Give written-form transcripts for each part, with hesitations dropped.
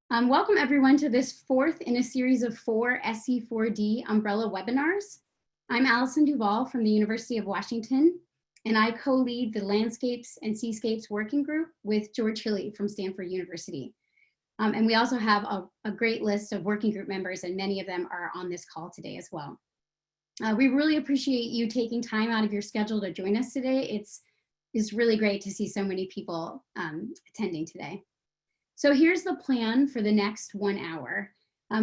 Welcome everyone to this fourth in a series of 4 SZ4D umbrella webinars. I'm Allison Duvall from the University of Washington, and I co-lead the Landscapes and Seascapes Working Group with George Hilley from Stanford University. And we also have a great list of working group members, and many of them are on this call today as well. We really appreciate you taking time out of your schedule to join us today. It's really great to see so many people attending today. So here's the plan for the next 1 hour.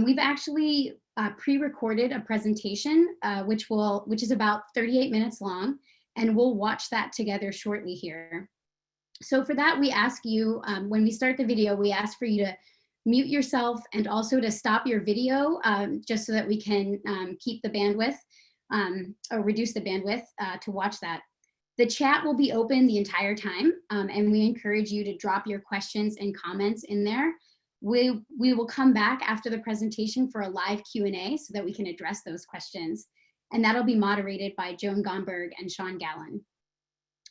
We've actually pre-recorded a presentation, which is about 38 minutes long, and we'll watch that together shortly here. So for that, we ask you, when we start the video, we ask for you to mute yourself and also to stop your video, just so that we can keep the bandwidth or reduce the bandwidth to watch that. The chat will be open the entire time, and we encourage you to drop your questions and comments in there. We will come back after the presentation for a live Q&A so that we can address those questions. And that'll be moderated by Joan Gomberg and Sean Gallen.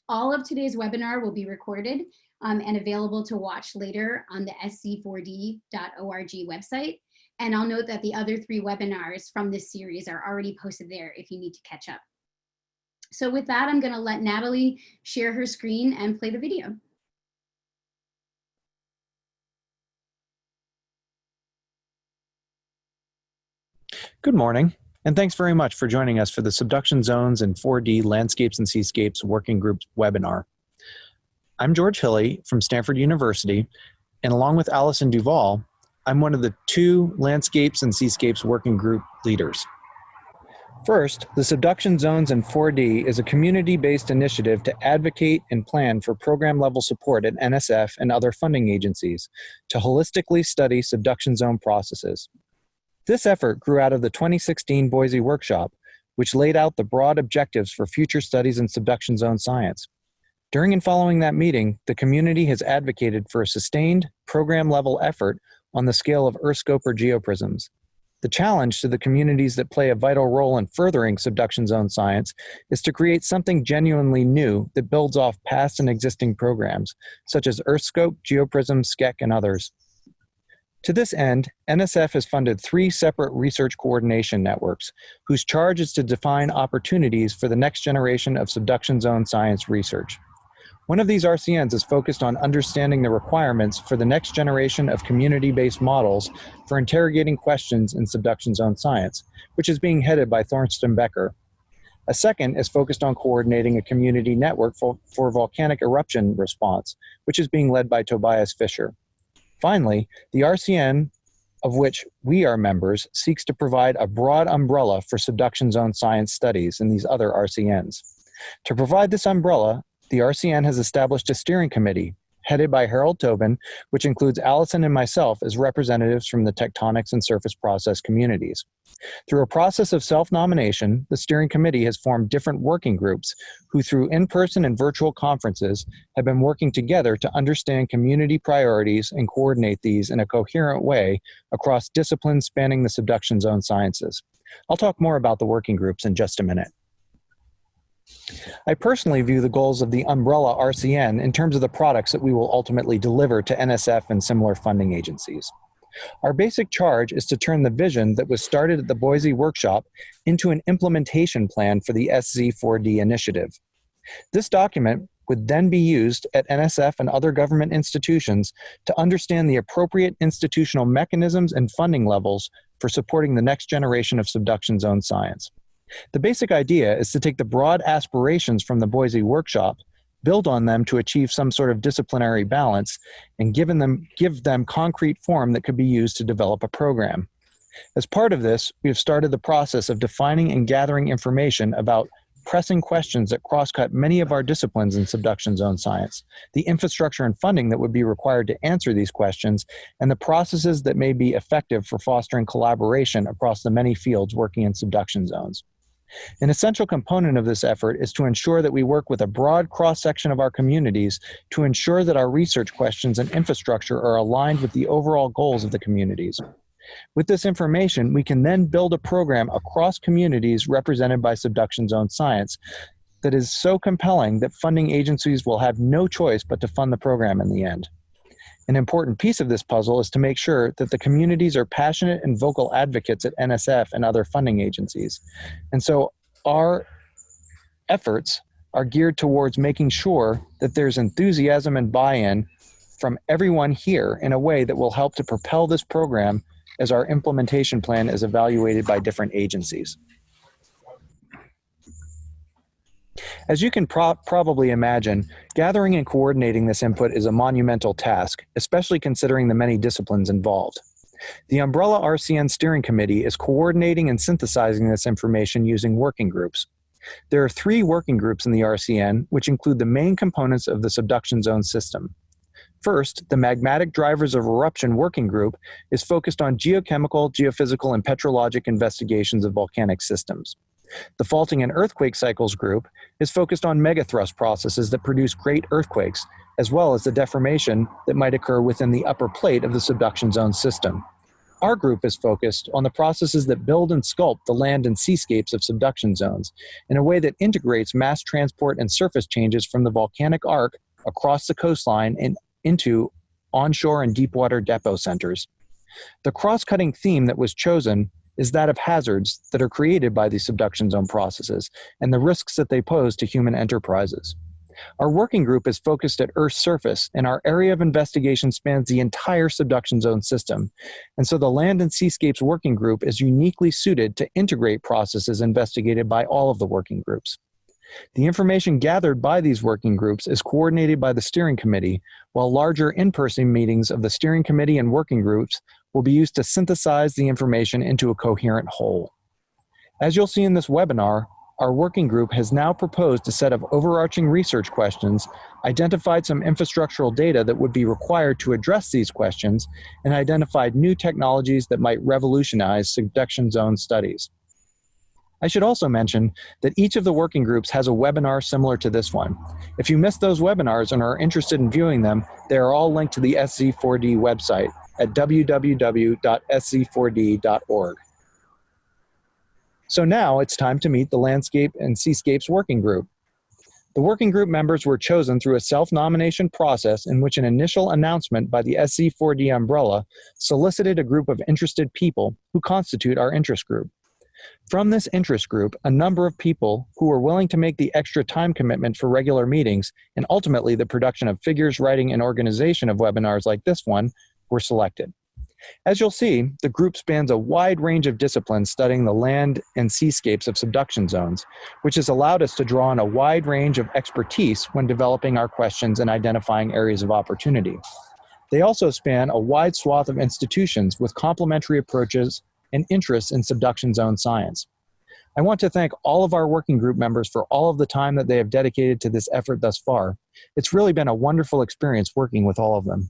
All of today's webinar will be recorded and available to watch later on the SZ4D.org website. And I'll note that the other 3 webinars from this series are already posted there if you need to catch up. So with that, I'm going to let Natalie share her screen and play the video. Good morning, and thanks very much for joining us for the Subduction Zones and 4D Landscapes and Seascapes Working Group webinar. I'm George Hilley from Stanford University, and along with Allison Duvall, I'm one of the 2 Landscapes and Seascapes Working Group leaders. First, the Subduction Zones and 4D is a community-based initiative to advocate and plan for program-level support at NSF and other funding agencies to holistically study subduction zone processes. This effort grew out of the 2016 Boise workshop, which laid out the broad objectives for future studies in subduction zone science. During and following that meeting, the community has advocated for a sustained, program-level effort on the scale of Earthscope or geoprisms. The challenge to the communities that play a vital role in furthering subduction zone science is to create something genuinely new that builds off past and existing programs, such as Earthscope, GeoPrism, SCEC, and others. To this end, NSF has funded 3 separate research coordination networks, whose charge is to define opportunities for the next generation of subduction zone science research. One of these RCNs is focused on understanding the requirements for the next generation of community-based models for interrogating questions in subduction zone science, which is being headed by Thorsten Becker. A second is focused on coordinating a community network for volcanic eruption response, which is being led by Tobias Fischer. Finally, the RCN, of which we are members, seeks to provide a broad umbrella for subduction zone science studies in these other RCNs. To provide this umbrella, the RCN has established a steering committee headed by Harold Tobin, which includes Allison and myself as representatives from the tectonics and surface process communities. Through a process of self-nomination, the steering committee has formed different working groups who, through in-person and virtual conferences, have been working together to understand community priorities and coordinate these in a coherent way across disciplines spanning the subduction zone sciences. I'll talk more about the working groups in just a minute. I personally view the goals of the umbrella RCN in terms of the products that we will ultimately deliver to NSF and similar funding agencies. Our basic charge is to turn the vision that was started at the Boise workshop into an implementation plan for the SZ4D Initiative. This document would then be used at NSF and other government institutions to understand the appropriate institutional mechanisms and funding levels for supporting the next generation of subduction zone science. The basic idea is to take the broad aspirations from the Boise workshop, build on them to achieve some sort of disciplinary balance, and give them concrete form that could be used to develop a program. As part of this, we have started the process of defining and gathering information about pressing questions that cross-cut many of our disciplines in subduction zone science, the infrastructure and funding that would be required to answer these questions, and the processes that may be effective for fostering collaboration across the many fields working in subduction zones. An essential component of this effort is to ensure that we work with a broad cross-section of our communities to ensure that our research questions and infrastructure are aligned with the overall goals of the communities. With this information, we can then build a program across communities represented by subduction zone science that is so compelling that funding agencies will have no choice but to fund the program in the end. An important piece of this puzzle is to make sure that the communities are passionate and vocal advocates at NSF and other funding agencies. And so our efforts are geared towards making sure that there's enthusiasm and buy-in from everyone here in a way that will help to propel this program as our implementation plan is evaluated by different agencies. As you can probably imagine, gathering and coordinating this input is a monumental task, especially considering the many disciplines involved. The Umbrella RCN Steering Committee is coordinating and synthesizing this information using working groups. There are 3 working groups in the RCN, which include the main components of the subduction zone system. First, the Magmatic Drivers of Eruption Working Group is focused on geochemical, geophysical, and petrologic investigations of volcanic systems. The Faulting and Earthquake Cycles Group is focused on megathrust processes that produce great earthquakes, as well as the deformation that might occur within the upper plate of the subduction zone system. Our group is focused on the processes that build and sculpt the land and seascapes of subduction zones in a way that integrates mass transport and surface changes from the volcanic arc across the coastline and into onshore and deepwater depot centers. The cross-cutting theme that was chosen is that of hazards that are created by these subduction zone processes and the risks that they pose to human enterprises. Our working group is focused at Earth's surface, and our area of investigation spans the entire subduction zone system. And so the Land and Seascapes Working Group is uniquely suited to integrate processes investigated by all of the working groups. The information gathered by these working groups is coordinated by the steering committee, while larger in-person meetings of the steering committee and working groups will be used to synthesize the information into a coherent whole. As you'll see in this webinar, our working group has now proposed a set of overarching research questions, identified some infrastructural data that would be required to address these questions, and identified new technologies that might revolutionize subduction zone studies. I should also mention that each of the working groups has a webinar similar to this one. If you missed those webinars and are interested in viewing them, they are all linked to the SZ4D website at www.sz4d.org. So now it's time to meet the Landscape and Seascapes Working Group. The working group members were chosen through a self-nomination process in which an initial announcement by the SZ4D umbrella solicited a group of interested people who constitute our interest group. From this interest group, a number of people who were willing to make the extra time commitment for regular meetings and ultimately the production of figures, writing, and organization of webinars like this one were selected. As you'll see, the group spans a wide range of disciplines studying the land and seascapes of subduction zones, which has allowed us to draw on a wide range of expertise when developing our questions and identifying areas of opportunity. They also span a wide swath of institutions with complementary approaches and interests in subduction zone science. I want to thank all of our working group members for all of the time that they have dedicated to this effort thus far. It's really been a wonderful experience working with all of them.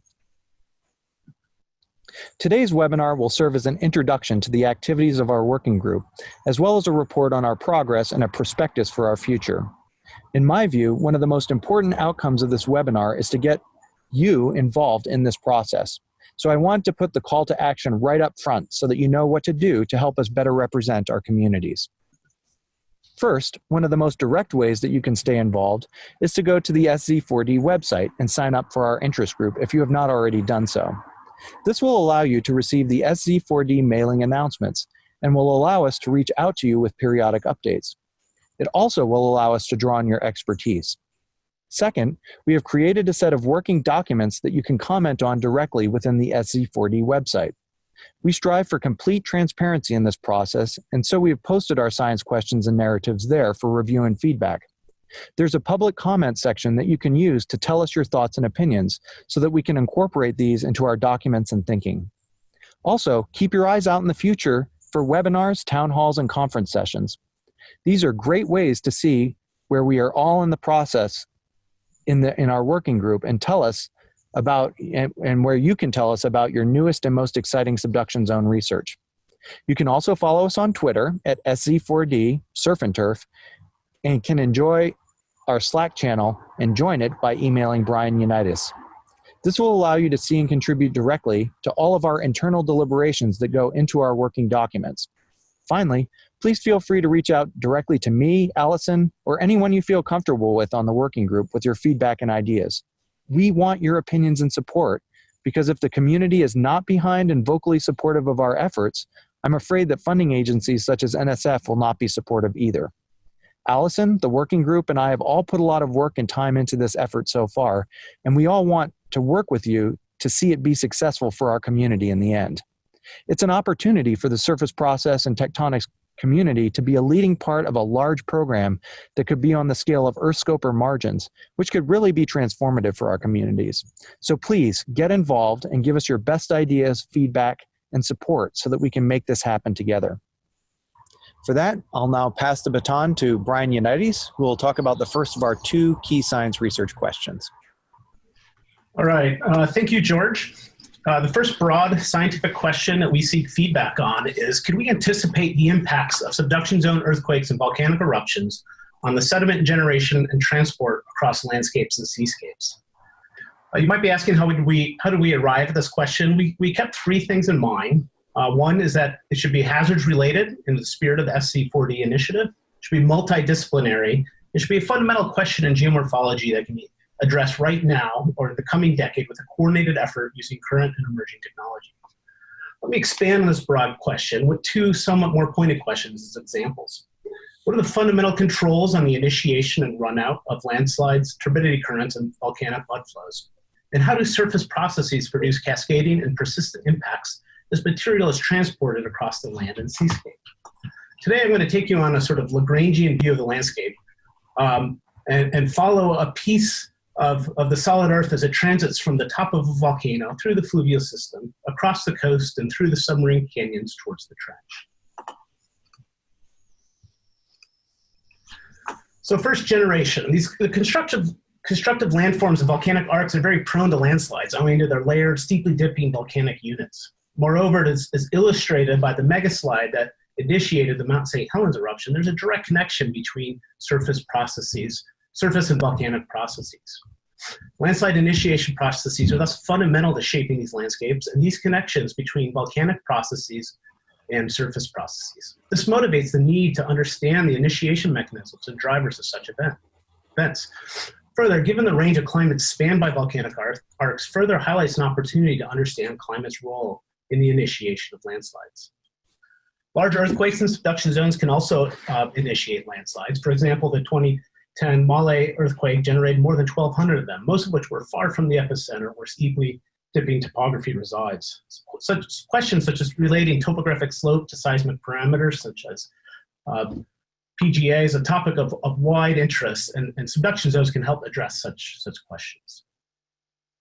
Today's webinar will serve as an introduction to the activities of our working group, as well as a report on our progress and a prospectus for our future. In my view, one of the most important outcomes of this webinar is to get you involved in this process. So I want to put the call to action right up front so that you know what to do to help us better represent our communities. First, one of the most direct ways that you can stay involved is to go to the SZ4D website and sign up for our interest group if you have not already done so. This will allow you to receive the SZ4D mailing announcements and will allow us to reach out to you with periodic updates. It also will allow us to draw on your expertise. Second, we have created a set of working documents that you can comment on directly within the SZ4D website. We strive for complete transparency in this process, and so we have posted our science questions and narratives there for review and feedback. There's a public comment section that you can use to tell us your thoughts and opinions so that we can incorporate these into our documents and thinking. Also, keep your eyes out in the future for webinars, town halls, and conference sessions. These are great ways to see where we are all in the process in our working group and tell us about, and where you can tell us about your newest and most exciting subduction zone research. You can also follow us on Twitter at SZ4D Surf and Turf and can enjoy our Slack channel and join it by emailing Brian Unitas. This will allow you to see and contribute directly to all of our internal deliberations that go into our working documents. Finally, please feel free to reach out directly to me, Allison, or anyone you feel comfortable with on the working group with your feedback and ideas. We want your opinions and support because if the community is not behind and vocally supportive of our efforts, I'm afraid that funding agencies such as NSF will not be supportive either. Allison, the working group, and I have all put a lot of work and time into this effort so far, and we all want to work with you to see it be successful for our community in the end. It's an opportunity for the surface process and tectonics community to be a leading part of a large program that could be on the scale of Earthscope or margins, which could really be transformative for our communities. So please get involved and give us your best ideas, feedback, and support so that we can make this happen together. For that, I'll now pass the baton to Brian Unites, who will talk about the first of our 2 key science research questions. All right, thank you, George. The first broad scientific question that we seek feedback on is, could we anticipate the impacts of subduction zone earthquakes and volcanic eruptions on the sediment generation and transport across landscapes and seascapes? You might be asking, how do we arrive at this question? We kept 3 things in mind. One is that it should be hazards related in the spirit of the SZ4D Initiative. It should be multidisciplinary. It should be a fundamental question in geomorphology that can be addressed right now or in the coming decade with a coordinated effort using current and emerging technology. Let me expand on this broad question with 2 somewhat more pointed questions as examples. What are the fundamental controls on the initiation and runout of landslides, turbidity currents, and volcanic mud flows? And how do surface processes produce cascading and persistent impacts as material is transported across the land and seascape? Today, I'm going to take you on a sort of Lagrangian view of the landscape and follow a piece of the solid earth as it transits from the top of a volcano through the fluvial system, across the coast, and through the submarine canyons towards the trench. So first generation, the constructive landforms of volcanic arcs are very prone to landslides owing to their layered, steeply dipping volcanic units. Moreover, it is illustrated by the megaslide that initiated the Mount St. Helens eruption. There's a direct connection between surface and volcanic processes. Landslide initiation processes are thus fundamental to shaping these landscapes and these connections between volcanic processes and surface processes. This motivates the need to understand the initiation mechanisms and drivers of such events. Further, given the range of climates spanned by volcanic arcs, further highlights an opportunity to understand climate's role in the initiation of landslides. Large earthquakes and subduction zones can also initiate landslides. For example, the 2010 Male earthquake generated more than 1,200 of them, most of which were far from the epicenter where steeply dipping topography resides. Such questions such as relating topographic slope to seismic parameters such as PGA is a topic of wide interest, and subduction zones can help address such questions.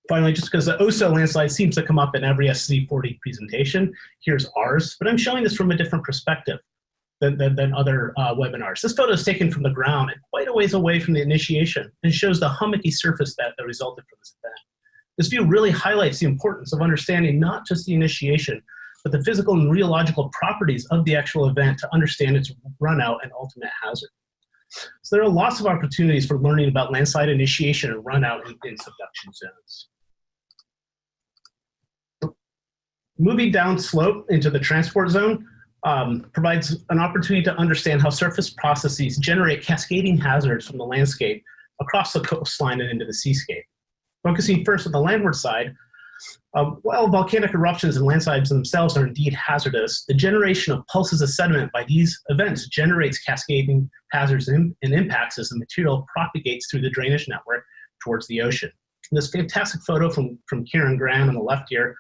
Finally, just because the OSO landslide seems to come up in every SZ4D presentation, here's ours, but I'm showing this from a different perspective than other webinars. This photo is taken from the ground and quite a ways away from the initiation and shows the hummocky surface that resulted from this event. This view really highlights the importance of understanding not just the initiation, but the physical and rheological properties of the actual event to understand its runout and ultimate hazard. So there are lots of opportunities for learning about landslide initiation and runout in subduction zones. Moving down slope into the transport zone provides an opportunity to understand how surface processes generate cascading hazards from the landscape across the coastline and into the seascape. Focusing first on the landward side, while volcanic eruptions and landslides themselves are indeed hazardous, the generation of pulses of sediment by these events generates cascading hazards and impacts as the material propagates through the drainage network towards the ocean. In this fantastic photo from Karen Graham on the left here,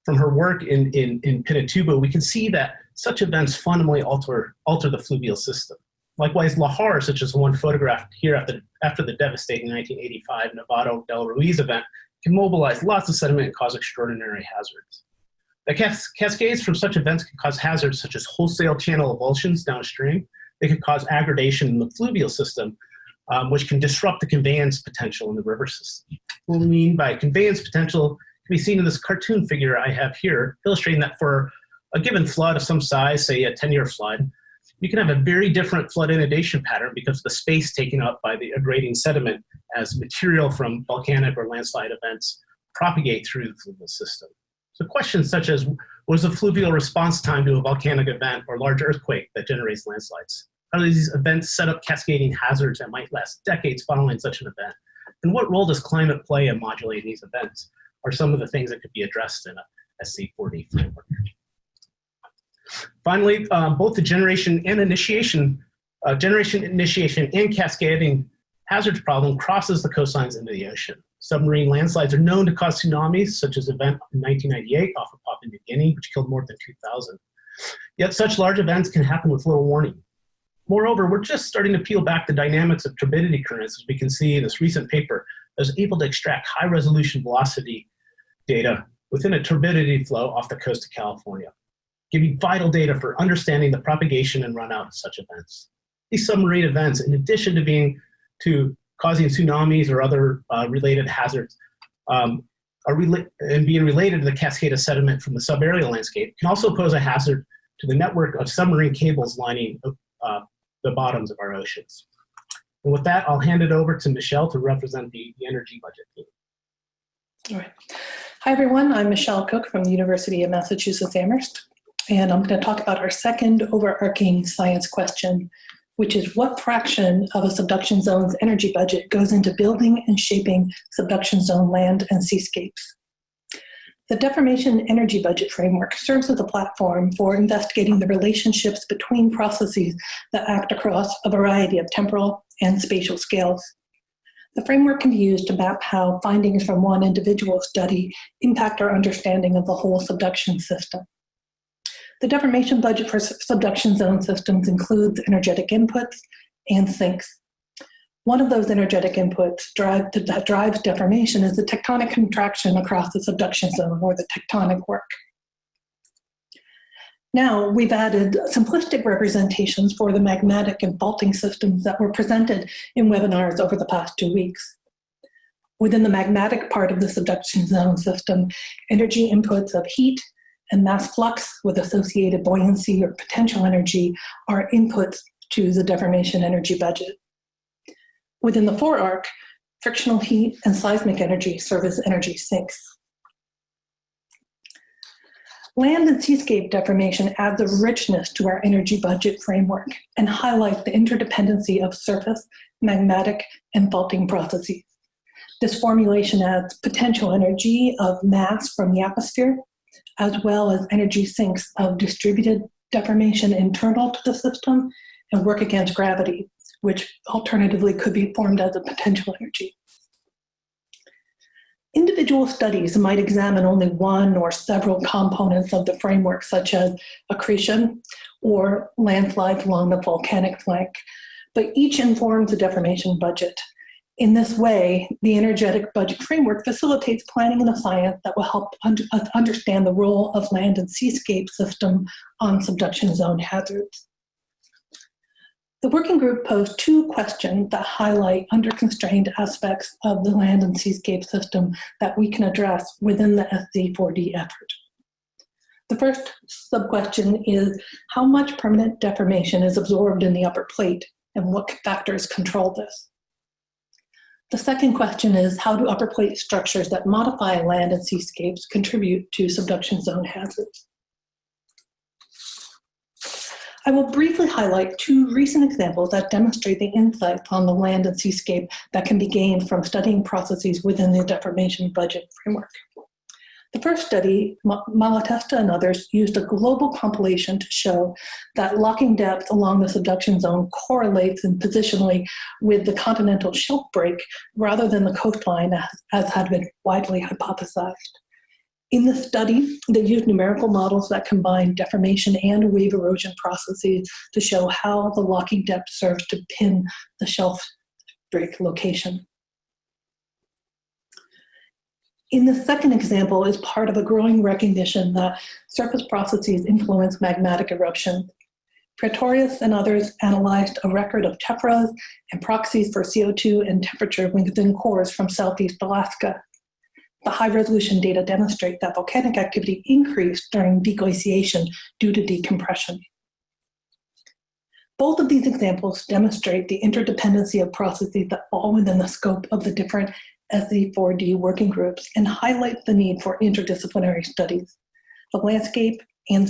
from her work in Pinatubo, we can see that such events fundamentally alter the fluvial system. Likewise, lahars, such as the one photographed here after the devastating 1985 Novato del Ruiz event, can mobilize lots of sediment and cause extraordinary hazards. The cascades from such events can cause hazards such as wholesale channel avulsions downstream. They can cause aggradation in the fluvial system, which can disrupt the conveyance potential in the river system. What we mean by conveyance potential can be seen in this cartoon figure I have here, illustrating that for a given flood of some size, say a 10-year flood, you can have a very different flood inundation pattern because of the space taken up by the aggrading sediment as material from volcanic or landslide events propagate through the fluvial system. So questions such as, what is the fluvial response time to a volcanic event or large earthquake that generates landslides? How do these events set up cascading hazards that might last decades following such an event? And what role does climate play in modulating these events? are some of the things that could be addressed in a SZ4D framework. Finally, both the generation initiation and cascading hazards problem crosses the coastlines into the ocean. Submarine landslides are known to cause tsunamis, such as the event in 1998 off of Papua New Guinea, which killed more than 2,000. Yet such large events can happen with little warning. Moreover, we're just starting to peel back the dynamics of turbidity currents, as we can see in this recent paper that was able to extract high-resolution velocity data within a turbidity flow off the coast of California, giving vital data for understanding the propagation and runout of such events. These submarine events, in addition to causing tsunamis or other related hazards, and being related to the cascade of sediment from the subaerial landscape, can also pose a hazard to the network of submarine cables lining the bottoms of our oceans. And with that, I'll hand it over to Michelle to represent the energy budget team. All right. Hi, everyone. I'm Michelle Cook from the University of Massachusetts Amherst, and I'm going to talk about our second overarching science question, which is what fraction of a subduction zone's energy budget goes into building and shaping subduction zone land and seascapes. The Deformation Energy Budget Framework serves as a platform for investigating the relationships between processes that act across a variety of temporal and spatial scales. The framework can be used to map how findings from one individual study impact our understanding of the whole subduction system. The deformation budget for subduction zone systems includes energetic inputs and sinks. One of those energetic inputs that drives deformation is the tectonic contraction across the subduction zone, or the tectonic work. Now, we've added simplistic representations for the magmatic and faulting systems that were presented in webinars over the past 2 weeks. Within the magmatic part of the subduction zone system, energy inputs of heat and mass flux with associated buoyancy or potential energy are inputs to the deformation energy budget. Within the forearc, frictional heat and seismic energy serve as energy sinks. Land and seascape deformation adds a richness to our energy budget framework and highlights the interdependency of surface, magmatic, and faulting processes. This formulation adds potential energy of mass from the atmosphere, as well as energy sinks of distributed deformation internal to the system and work against gravity, which alternatively could be formed as a potential energy. Individual studies might examine only one or several components of the framework, such as accretion or landslides along the volcanic flank, but each informs the deformation budget. In this way, the energetic budget framework facilitates planning and a science that will help us understand the role of land and seascape system on subduction zone hazards. The working group posed 2 questions that highlight under-constrained aspects of the land and seascape system that we can address within the SZ4D effort. The first sub-question is, how much permanent deformation is absorbed in the upper plate, and what factors control this? The second question is, how do upper plate structures that modify land and seascapes contribute to subduction zone hazards? I will briefly highlight 2 recent examples that demonstrate the insights on the land and seascape that can be gained from studying processes within the deformation budget framework. The first study, Malatesta and others, used a global compilation to show that locking depth along the subduction zone correlates positionally with the continental shelf break rather than the coastline as had been widely hypothesized. In the study, they used numerical models that combine deformation and wave erosion processes to show how the locking depth serves to pin the shelf break location. In the second example is part of a growing recognition that surface processes influence magmatic eruption. Pretorius and others analyzed a record of tephras and proxies for CO2 and temperature within cores from Southeast Alaska. The high-resolution data demonstrate that volcanic activity increased during deglaciation due to decompression. Both of these examples demonstrate the interdependency of processes that fall within the scope of the different SZ4D working groups and highlight the need for interdisciplinary studies. The landscape and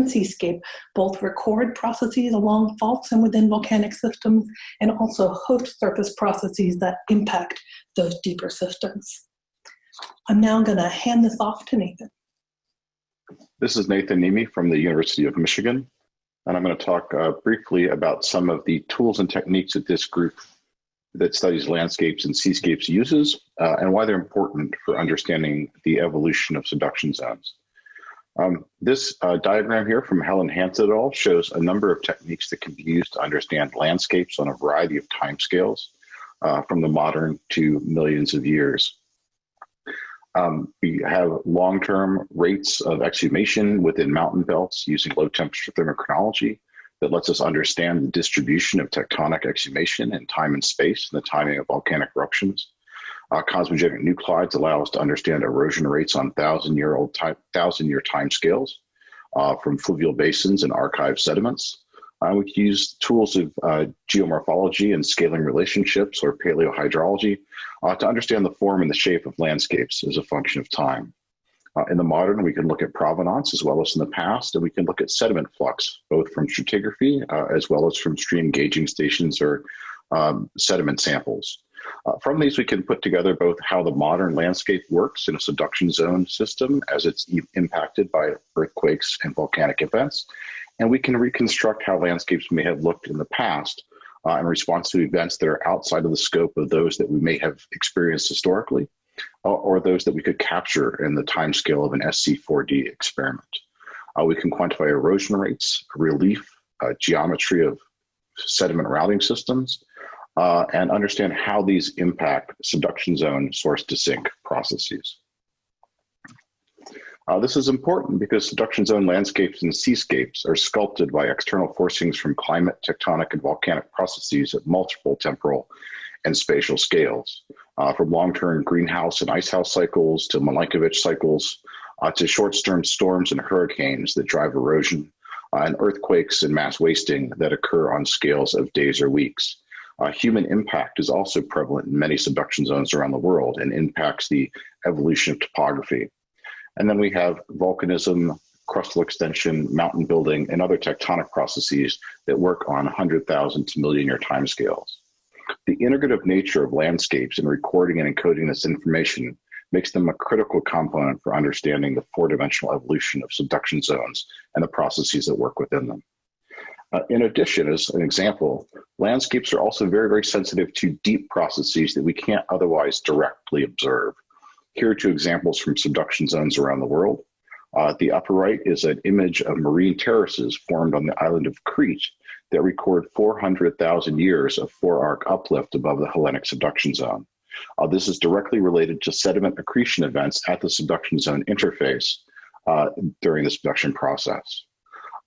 seascape both record processes along faults and within volcanic systems, and also host surface processes that impact those deeper systems. I'm now going to hand this off to Nathan. This is Nathan Nemi from the University of Michigan, and I'm going to talk briefly about some of the tools and techniques that this group that studies landscapes and seascapes uses and why they're important for understanding the evolution of subduction zones. This diagram here from Helen Hansen et al. Shows a number of techniques that can be used to understand landscapes on a variety of timescales, from the modern to millions of years. We have long-term rates of exhumation within mountain belts using low-temperature thermochronology that lets us understand the distribution of tectonic exhumation in time and space and the timing of volcanic eruptions. Cosmogenic nuclides allow us to understand erosion rates on thousand-year timescales from fluvial basins and archived sediments. We can use tools of geomorphology and scaling relationships or paleohydrology to understand the form and the shape of landscapes as a function of time. In the modern, we can look at provenance as well as in the past, and we can look at sediment flux, both from stratigraphy as well as from stream gauging stations or sediment samples. From these, we can put together both how the modern landscape works in a subduction zone system as it's impacted by earthquakes and volcanic events, and we can reconstruct how landscapes may have looked in the past in response to events that are outside of the scope of those that we may have experienced historically, or those that we could capture in the timescale of an SZ4D experiment. We can quantify erosion rates, relief, geometry of sediment routing systems, and understand how these impact subduction zone source to sink processes. This is important because subduction zone landscapes and seascapes are sculpted by external forcings from climate, tectonic, and volcanic processes at multiple temporal and spatial scales, from long-term greenhouse and icehouse cycles to Milankovitch cycles, to short-term storms and hurricanes that drive erosion, and earthquakes and mass wasting that occur on scales of days or weeks. Human impact is also prevalent in many subduction zones around the world and impacts the evolution of topography. And then we have volcanism, crustal extension, mountain building, and other tectonic processes that work on 100,000 to million-year timescales. The integrative nature of landscapes and recording and encoding this information makes them a critical component for understanding the four-dimensional evolution of subduction zones and the processes that work within them. In addition, as an example, landscapes are also very, very sensitive to deep processes that we can't otherwise directly observe. Here are two examples from subduction zones around the world. At the upper right is an image of marine terraces formed on the island of Crete that record 400,000 years of fore-arc uplift above the Hellenic subduction zone. This is directly related to sediment accretion events at the subduction zone interface during the subduction process.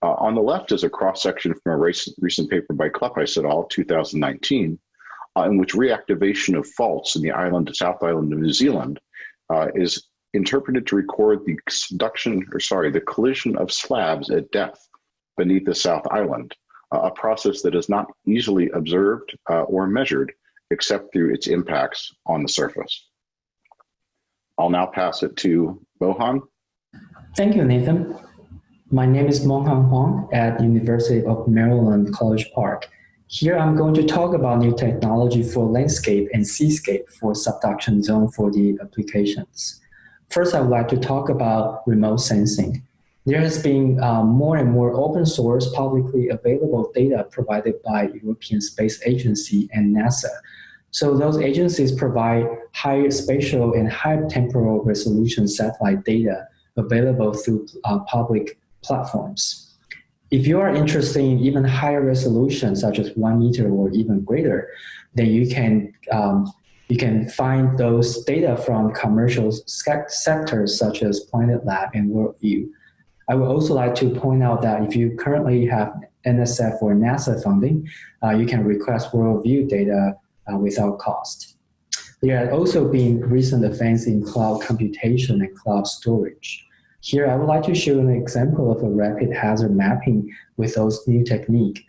On the left is a cross-section from a recent paper by Klepijs et al., 2019, in which reactivation of faults in the South Island of New Zealand is interpreted to record the collision of slabs at depth beneath the South Island, a process that is not easily observed or measured except through its impacts on the surface. I'll now pass it to Mohan. Thank you, Nathan. My name is Mohan Huang at University of Maryland, College Park. Here I'm going to talk about new technology for landscape and seascape for subduction zone 4D applications. First, I would like to talk about remote sensing. There has been more and more open source publicly available data provided by European Space Agency and NASA. So those agencies provide high spatial and high temporal resolution satellite data available through public platforms. If you are interested in even higher resolution, such as 1 meter or even greater, then you can find those data from commercial sectors such as Planet Lab and Worldview. I would also like to point out that if you currently have NSF or NASA funding, you can request Worldview data without cost. There have also been recent advances in cloud computation and cloud storage. Here, I would like to show an example of a rapid hazard mapping with those new technique.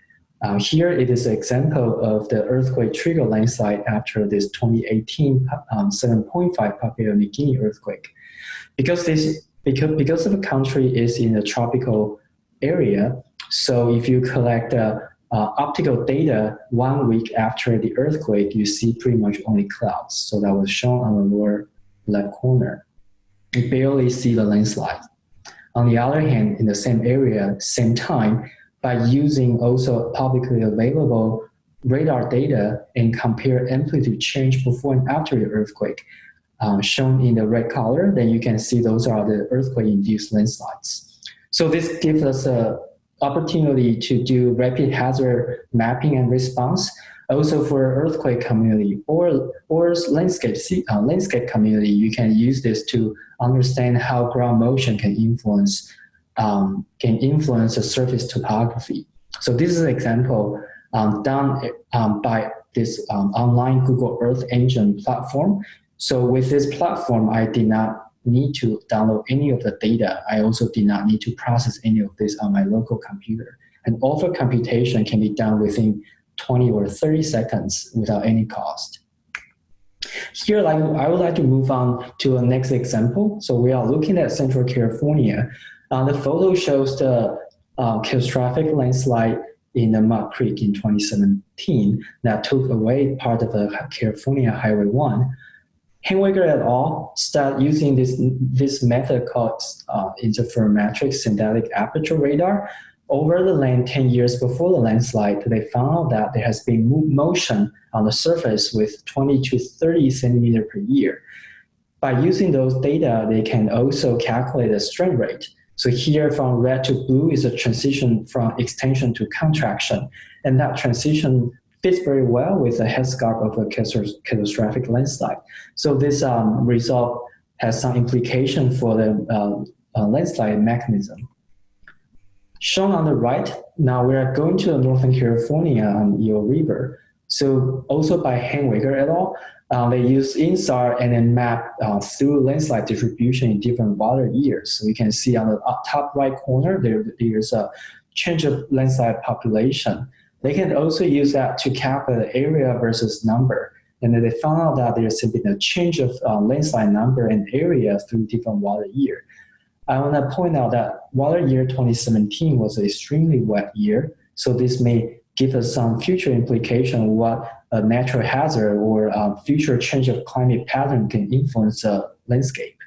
Here, it is an example of the earthquake trigger landslide after this 2018 7.5 Papua New Guinea earthquake. Because the country is in a tropical area, so if you collect optical data 1 week after the earthquake, you see pretty much only clouds. So that was shown on the left corner. You barely see the landslide. On the other hand, in the same area, same time, by using also publicly available radar data and compare amplitude change before and after the earthquake, shown in the red color, then you can see those are the earthquake-induced landslides. So this gives us an opportunity to do rapid hazard mapping and response, also for earthquake community or landscape community. You can use this to understand how ground motion can influence the surface topography. So this is an example done by this online Google Earth Engine platform. So with this platform, I did not need to download any of the data. I also did not need to process any of this on my local computer. And all the computation can be done within 20 or 30 seconds without any cost. Here, I would like to move on to the next example. So we are looking at Central California. The photo shows the catastrophic landslide in the Mud Creek in 2017 that took away part of the California Highway 1. Henwiger et al. Started using this method called interferometric synthetic aperture radar. Over the land 10 years before the landslide, they found out that there has been motion on the surface with 20 to 30 centimeters per year. By using those data, they can also calculate the strain rate. So here from red to blue is a transition from extension to contraction. And that transition fits very well with the headscarp of a catastrophic landslide. So this result has some implication for the landslide mechanism. Shown on the right, now we are going to Northern California on Eel River. So also by Henwiger et al., they use INSAR and then map through landslide distribution in different water years. So you can see on the top right corner, there's a change of landslide population. They can also use that to calculate the area versus number. And then they found out that there's been a change of landslide number and area through different water year. I want to point out that water year 2017 was an extremely wet year. So this may give us some future implication of what a natural hazard or future change of climate pattern can influence the landscape.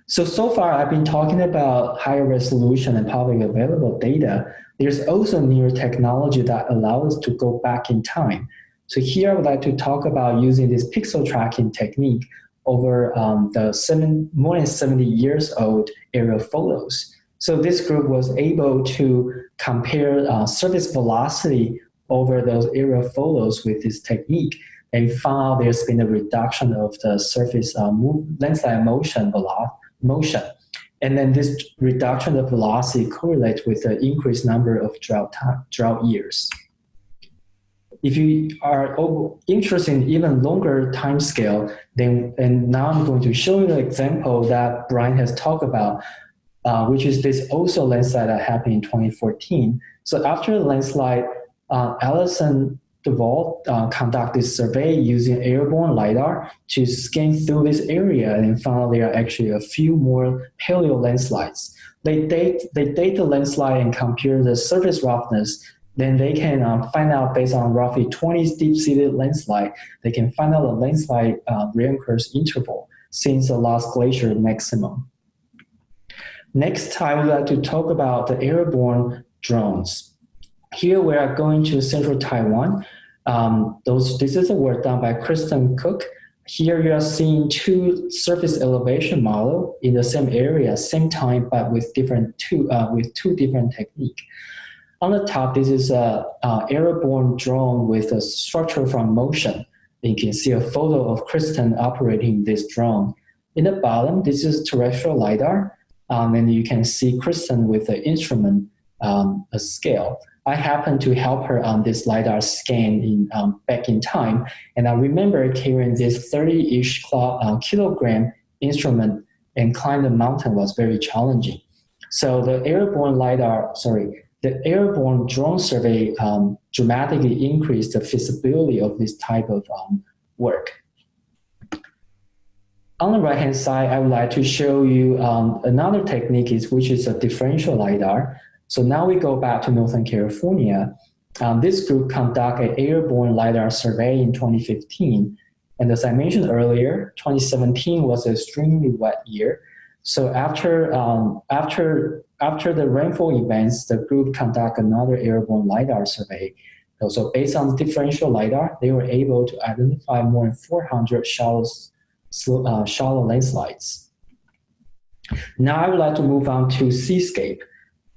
So far I've been talking about higher resolution and publicly available data. There's also newer technology that allows us to go back in time. So here I would like to talk about using this pixel tracking technique over more than 70 years old aerial photos. So this group was able to compare surface velocity over those aerial photos with this technique and found out there's been a reduction of the surface landslide motion. And then this reduction of velocity correlates with the increased number of drought years. If you are interested in even longer time scale, and now I'm going to show you an example that Brian has talked about, which is this also landslide that happened in 2014. So after the landslide, Alison Duvall conducted this survey using airborne LiDAR to scan through this area and found out there are actually a few more paleo landslides. They date the landslide and compare the surface roughness. Then they can find out based on roughly 20 deep-seated landslide, they can find out the landslide reoccurrence interval since the last glacier maximum. Next, I would like to talk about the airborne drones. Here we are going to central Taiwan. This is a work done by Kristen Cook. Here you are seeing two surface elevation models in the same area, same time, but with two different techniques. On the top, this is an airborne drone with a structure from motion. You can see a photo of Kristen operating this drone. In the bottom, this is terrestrial LiDAR, and you can see Kristen with the instrument a scale. I happened to help her on this LiDAR scan back in time, and I remember carrying this 30-ish kilogram instrument and climb the mountain was very challenging. So the airborne drone survey dramatically increased the feasibility of this type of work. On the right-hand side, I would like to show you another technique, which is a differential LiDAR. So now we go back to Northern California. This group conducted an airborne LiDAR survey in 2015. And as I mentioned earlier, 2017 was an extremely wet year. So after the rainfall events, the group conducted another airborne LiDAR survey. So based on differential LiDAR, they were able to identify more than 400 shallow landslides. Now I would like to move on to Seascape.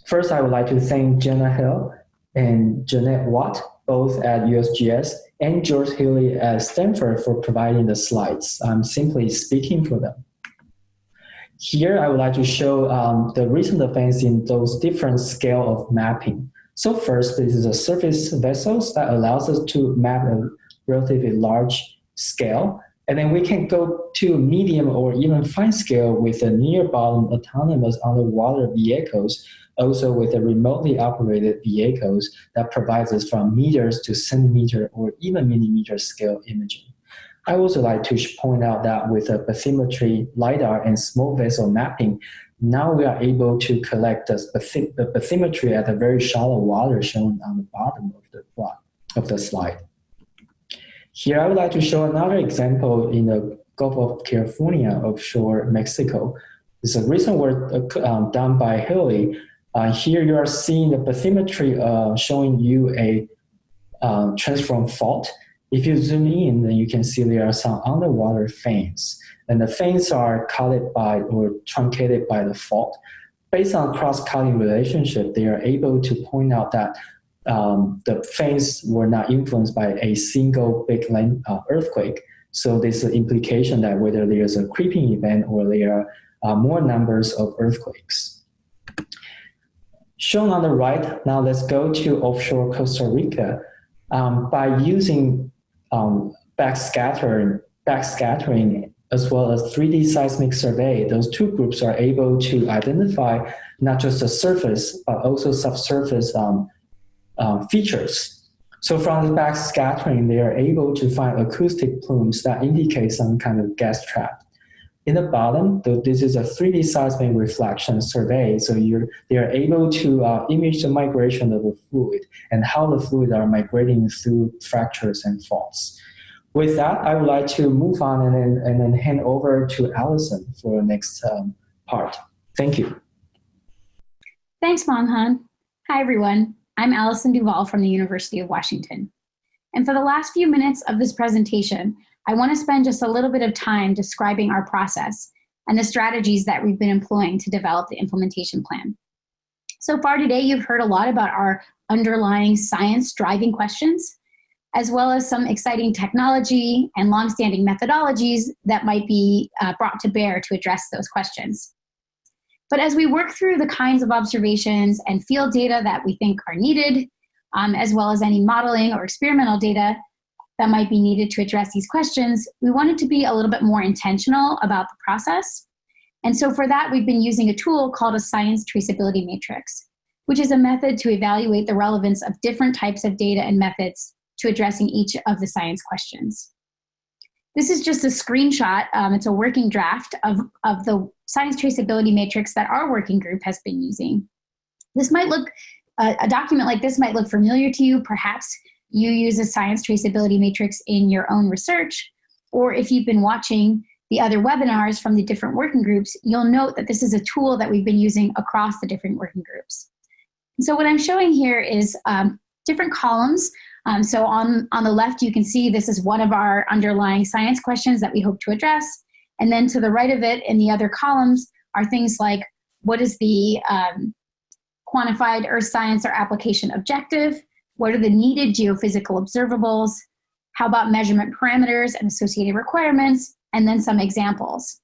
First, I would like to thank Jenna Hill and Jeanette Watt, both at USGS, and George Healy at Stanford for providing the slides. I'm simply speaking for them. Here, I would like to show the recent events in those different scale of mapping. So first, this is a surface vessels that allows us to map a relatively large scale. And then we can go to medium or even fine scale with the near bottom autonomous underwater vehicles, also with the remotely operated vehicles that provides us from meters to centimeter or even millimeter scale imaging. I also like to point out that with the bathymetry LiDAR and small vessel mapping, now we are able to collect the bathymetry at a very shallow water shown on the bottom of the plot of the slide. Here I would like to show another example in the Gulf of California offshore Mexico. It's a recent work done by Healy. Here you are seeing the bathymetry showing you a transform fault. If you zoom in, then you can see there are some underwater veins. And the veins are cutted by or truncated by the fault. Based on cross-cutting relationship, they are able to point out that the veins were not influenced by a single big earthquake. So there's an implication that whether there's a creeping event or there are more numbers of earthquakes. Shown on the right, now let's go to offshore Costa Rica. By using backscattering as well as 3D seismic survey, those two groups are able to identify not just the surface, but also subsurface features. So from the backscattering, they are able to find acoustic plumes that indicate some kind of gas trap. In the bottom, this is a 3D seismic reflection survey. So they are able to image the migration of the fluid and how the fluid are migrating through fractures and faults. With that, I would like to move on and then hand over to Allison for the next part. Thank you. Thanks, Monghan. Hi, everyone. I'm Allison Duvall from the University of Washington. And for the last few minutes of this presentation, I want to spend just a little bit of time describing our process and the strategies that we've been employing to develop the implementation plan. So far today, you've heard a lot about our underlying science driving questions, as well as some exciting technology and longstanding methodologies that might be brought to bear to address those questions. But as we work through the kinds of observations and field data that we think are needed, as well as any modeling or experimental data that might be needed to address these questions, we wanted to be a little bit more intentional about the process. And so for that, we've been using a tool called a science traceability matrix, which is a method to evaluate the relevance of different types of data and methods to addressing each of the science questions. This is just a screenshot. It's a working draft of the science traceability matrix that our working group has been using. This might look, a document like this might look familiar to you. Perhaps you use a science traceability matrix in your own research, or if you've been watching the other webinars from the different working groups, you'll note that this is a tool that we've been using across the different working groups. And so what I'm showing here is different columns. So on the left, you can see this is one of our underlying science questions that we hope to address. And then to the right of it in the other columns are things like, what is the quantified earth science or application objective? What are the needed geophysical observables? How about measurement parameters and associated requirements? And then some examples.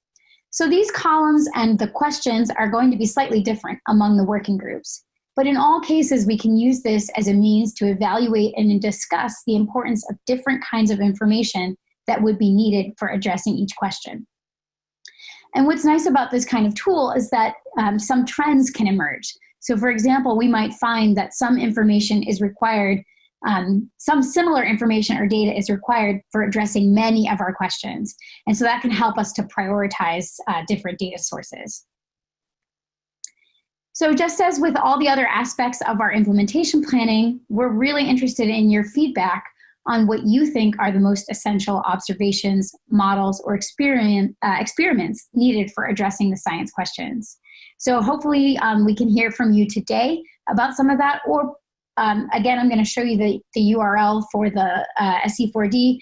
So these columns and the questions are going to be slightly different among the working groups. But in all cases, we can use this as a means to evaluate and discuss the importance of different kinds of information that would be needed for addressing each question. And what's nice about this kind of tool is that some trends can emerge. So for example, we might find that some information is required, some similar information or data is required for addressing many of our questions. And so that can help us to prioritize different data sources. So just as with all the other aspects of our implementation planning, we're really interested in your feedback on what you think are the most essential observations, models, or experiments needed for addressing the science questions. So hopefully we can hear from you today about some of that, or again, I'm going to show you the URL for the SZ4D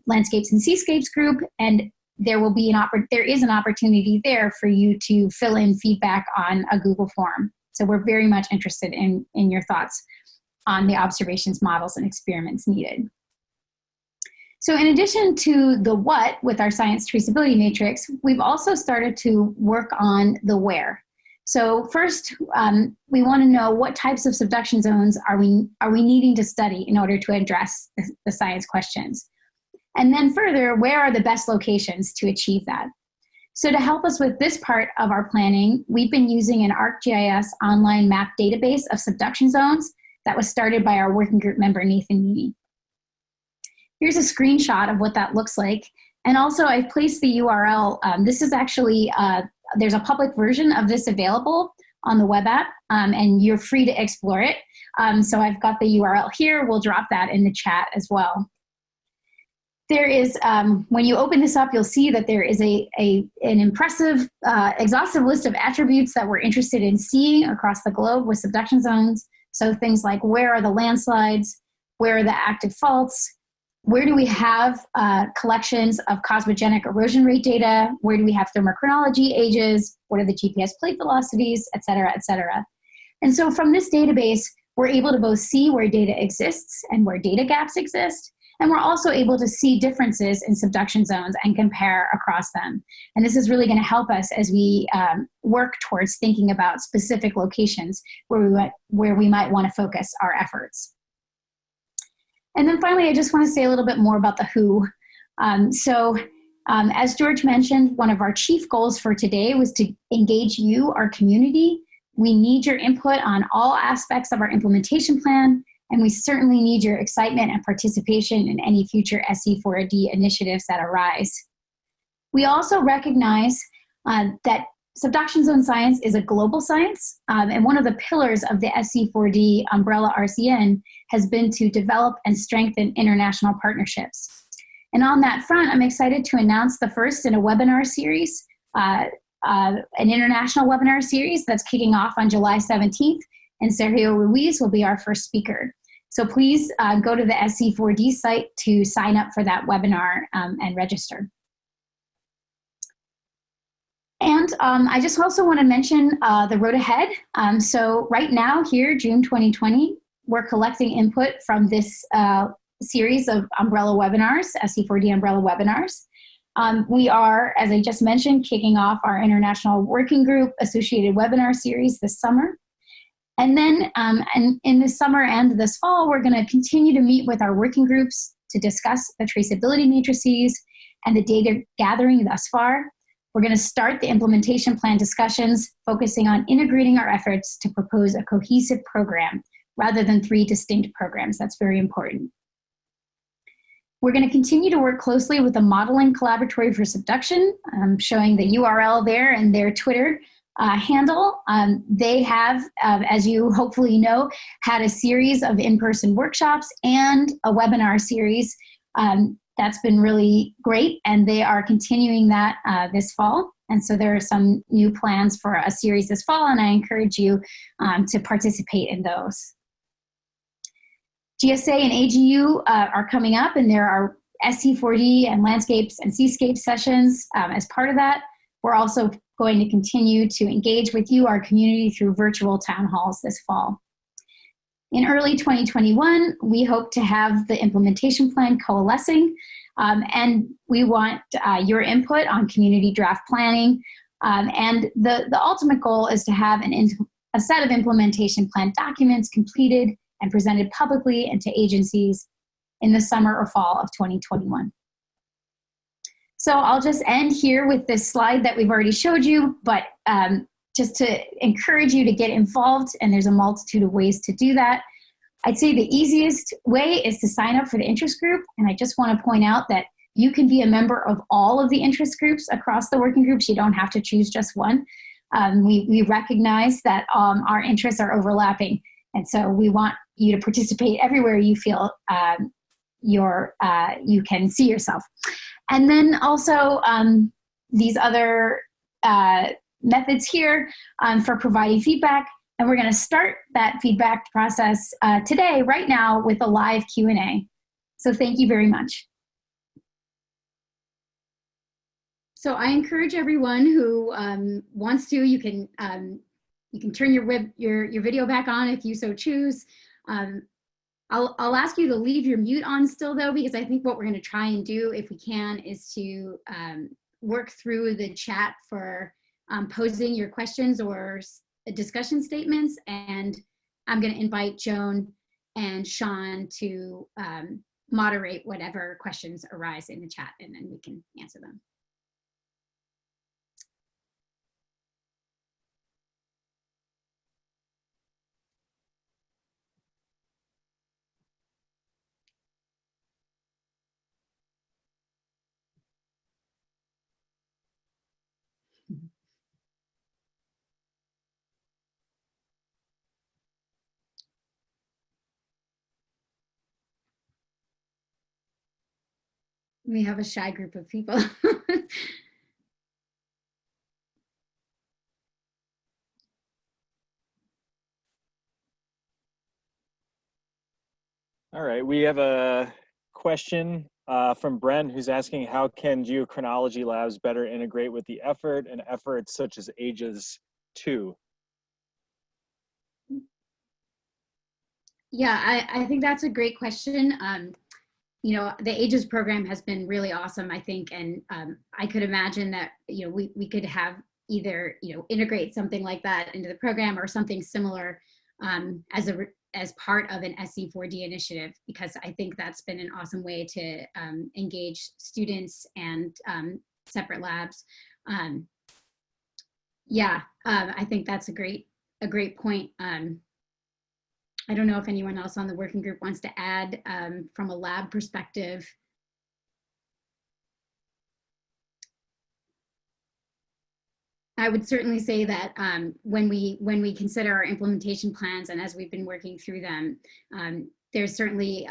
Landscapes and Seascapes group, and there is an opportunity there for you to fill in feedback on a Google form. So we're very much interested in your thoughts on the observations, models, and experiments needed. So in addition to the what with our science traceability matrix, we've also started to work on the where. So first, we want to know what types of subduction zones are we needing to study in order to address the science questions. And then further, where are the best locations to achieve that? So to help us with this part of our planning, we've been using an ArcGIS online map database of subduction zones that was started by our working group member, Nathan Meany. Here's a screenshot of what that looks like. And also I've placed the URL. This is actually, there's a public version of this available on the web app, and you're free to explore it. So I've got the URL here. We'll drop that in the chat as well. There is, when you open this up, you'll see that there is an impressive, exhaustive list of attributes that we're interested in seeing across the globe with subduction zones. So things like, where are the landslides? Where are the active faults? Where do we have collections of cosmogenic erosion rate data? Where do we have thermochronology ages? What are the GPS plate velocities, et cetera, et cetera. And so from this database, we're able to both see where data exists and where data gaps exist. And we're also able to see differences in subduction zones and compare across them. And this is really going to help us as we work towards thinking about specific locations where we might want to focus our efforts. And then finally, I just want to say a little bit more about the who. As George mentioned, one of our chief goals for today was to engage you, our community. We need your input on all aspects of our implementation plan, and we certainly need your excitement and participation in any future SZ4D initiatives that arise. We also recognize that subduction zone science is a global science, and one of the pillars of the SZ4D umbrella RCN has been to develop and strengthen international partnerships. And on that front, I'm excited to announce the first in a webinar series, an international webinar series that's kicking off on July 17th, and Sergio Ruiz will be our first speaker. So please go to the SZ4D site to sign up for that webinar and register. And I just also want to mention the road ahead. So right now here, June 2020, we're collecting input from this series of umbrella webinars, SZ4D umbrella webinars. We are, as I just mentioned, kicking off our international working group associated webinar series this summer. And then in the summer and this fall, we're going to continue to meet with our working groups to discuss the traceability matrices and the data gathering thus far. We're going to start the implementation plan discussions, focusing on integrating our efforts to propose a cohesive program rather than 3 distinct programs. That's very important. We're going to continue to work closely with the Modeling Collaboratory for Subduction. I'm showing the URL there and their Twitter handle. They have, as you hopefully know, had a series of in-person workshops and a webinar series. That's been really great, and they are continuing that this fall. And so there are some new plans for a series this fall, and I encourage you to participate in those. GSA and AGU are coming up, and there are SZ4D and Landscapes and Seascapes sessions as part of that. We're also going to continue to engage with you, our community, through virtual town halls this fall. In early 2021, we hope to have the implementation plan coalescing, and we want your input on community draft planning. And the ultimate goal is to have a set of implementation plan documents completed and presented publicly and to agencies in the summer or fall of 2021. So I'll just end here with this slide that we've already showed you, but just to encourage you to get involved, and there's a multitude of ways to do that. I'd say the easiest way is to sign up for the interest group, and I just want to point out that you can be a member of all of the interest groups across the working groups. You don't have to choose just one. We recognize that our interests are overlapping, and so we want you to participate everywhere you feel you can see yourself. And then also these other methods here for providing feedback. And we're going to start that feedback process today, right now, with a live Q&A. So thank you very much. So I encourage everyone who wants to, you can turn your video back on if you so choose. I'll ask you to leave your mute on still though, because I think what we're going to try and do, if we can, is to work through the chat for posing your questions or discussion statements. And I'm going to invite Joan and Sean to moderate whatever questions arise in the chat, and then we can answer them. We have a shy group of people. All right, we have a question from Brent, who's asking, how can geochronology labs better integrate with the effort and efforts such as AGES 2? Yeah, I think that's a great question. You know, the AGES program has been really awesome, I think, and I could imagine that, you know, we could have either, you know, integrate something like that into the program or something similar as part of an SZ4D initiative, because I think that's been an awesome way to engage students and separate labs. Yeah, I think that's a great point. I don't know if anyone else on the working group wants to add from a lab perspective. I would certainly say that when we consider our implementation plans, and as we've been working through them, there's certainly,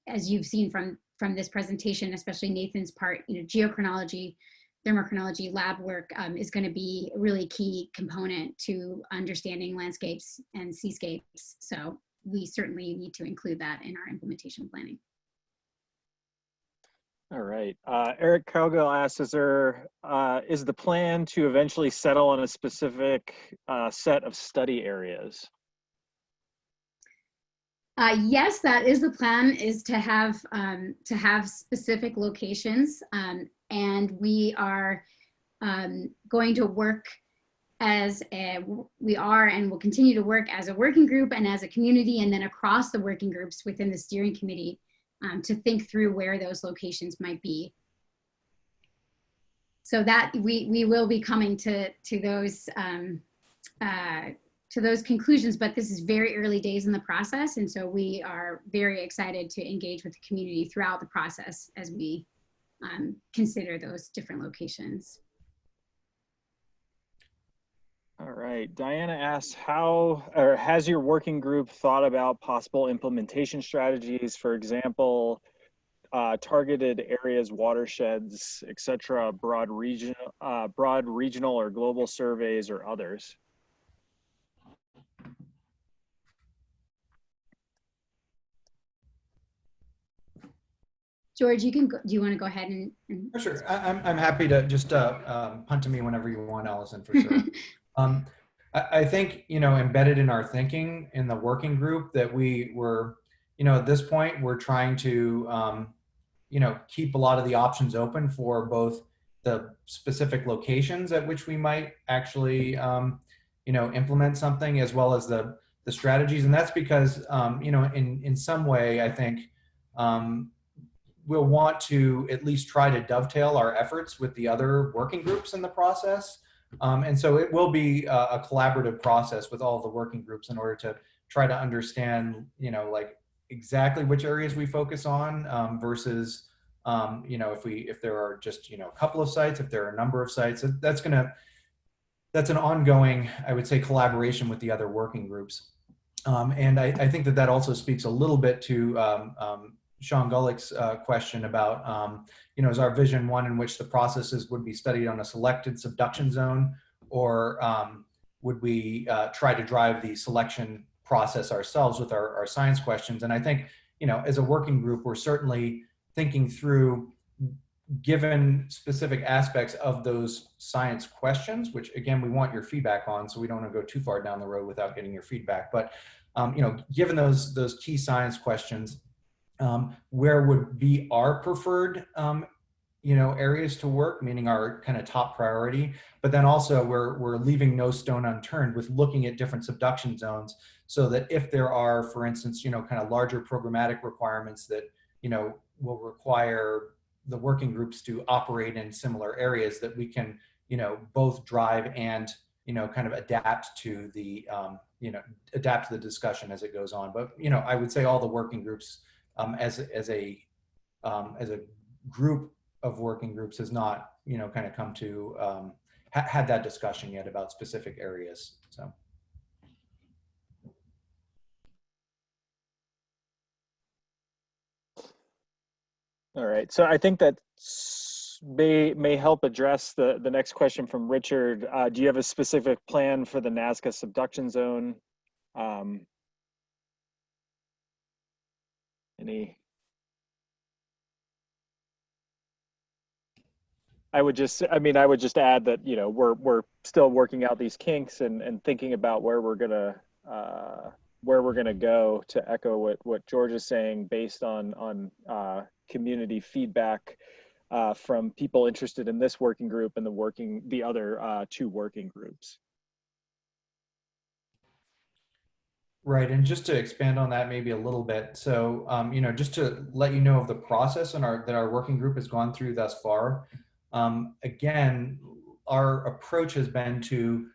as you've seen from this presentation, especially Nathan's part, you know, geochronology, thermochronology lab work is going to be a really key component to understanding landscapes and seascapes. So we certainly need to include that in our implementation planning. All right, Eric Cowgill asks, is the plan to eventually settle on a specific set of study areas? Yes, that is the plan, is to have specific locations, and we are going to work we are and will continue to work as a working group and as a community, and then across the working groups within the steering committee to think through where those locations might be. So that we will be coming to those conclusions, but this is very early days in the process, and so we are very excited to engage with the community throughout the process as we consider those different locations. All right, Diana asks, has your working group thought about possible implementation strategies, for example, targeted areas, watersheds, etc., broad regional or global surveys, or others? George, do you want to go ahead and Sure, I'm happy to just punt to me whenever you want, Allison, for sure. I think, you know, embedded in our thinking in the working group that we were, you know, at this point, we're trying to, you know, keep a lot of the options open for both the specific locations at which we might actually, you know, implement something, as well as the strategies. And that's because, you know, in some way, I think we'll want to at least try to dovetail our efforts with the other working groups in the process. And so it will be a collaborative process with all the working groups in order to try to understand, you know, like exactly which areas we focus on versus, you know, if there are just, you know, a couple of sites, if there are a number of sites, that's an ongoing, I would say, collaboration with the other working groups. And I think that also speaks a little bit to Sean Gullick's question about, is our vision one in which the processes would be studied on a selected subduction zone, or would we try to drive the selection process ourselves with our science questions? And I think, as a working group, we're certainly thinking through, given specific aspects of those science questions, which again, we want your feedback on, so we don't want to go too far down the road without getting your feedback. But, given those key science questions, where would be our preferred, areas to work, meaning our kind of top priority, but then also we're leaving no stone unturned with looking at different subduction zones, so that if there are, for instance, kind of larger programmatic requirements that, will require the working groups to operate in similar areas, that we can, both drive and, kind of adapt to the, adapt to the discussion as it goes on. But, I would say all the working groups, as a group of working groups, has not, kind of come to, had that discussion yet about specific areas. So. All right, so I think that may help address the next question from Richard. Do you have a specific plan for the Nazca subduction zone? I would just add that, we're still working out these kinks and thinking about where we're gonna go, to echo what George is saying, based on community feedback from people interested in this working group and the other two working groups. Right, and just to expand on that maybe a little bit, so just to let you know of the process that our working group has gone through thus far. Again, our approach has been to